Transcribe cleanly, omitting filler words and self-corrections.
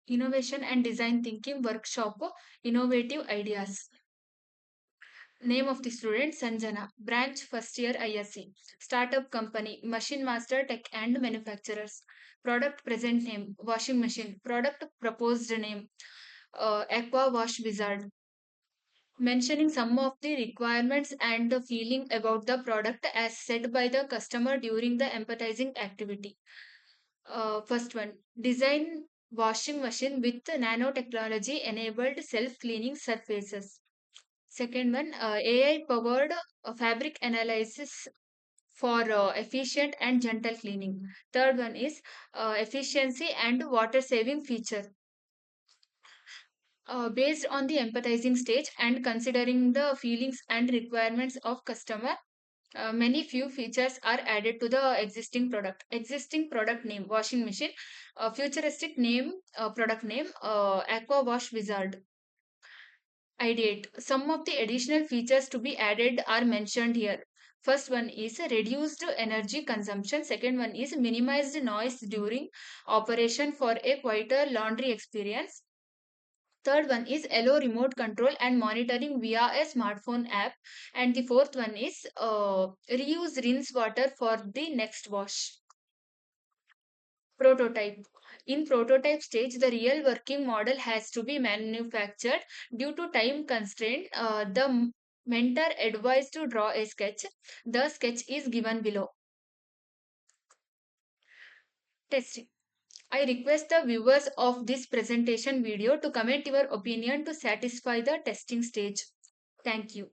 Innovation and Design Thinking Workshop, Innovative Ideas. Name of the student Sanjana. Branch first year ISC. Startup company Machine Master Tech and Manufacturers. Product present name washing machine. Product proposed name Aqua Wash Wizard. Mentioning some of the requirements and the feeling about the product as said by the customer during the empathizing activity. First one, design washing machine with nanotechnology enabled self cleaning surfaces. Second one, AI powered fabric analysis for efficient and gentle cleaning. Third one is efficiency and water saving feature. Based on the empathizing stage and considering the feelings and requirements of customer, many few features are added to the existing product. Existing product name washing machine, futuristic name product name Aqua Wash Wizard. Ideate. Some of the additional features to be added are mentioned here. First one is reduced energy consumption. Second one is minimized noise during operation for a quieter laundry experience. Third one is allow remote control and monitoring via a smartphone app. And the fourth one is reuse rinse water for the next wash. Prototype. In prototype stage, the real working model has to be manufactured. Due to time constraint, the mentor advised to draw a sketch. The sketch is given below. Testing. I request the viewers of this presentation video to comment your opinion to satisfy the testing stage. Thank you.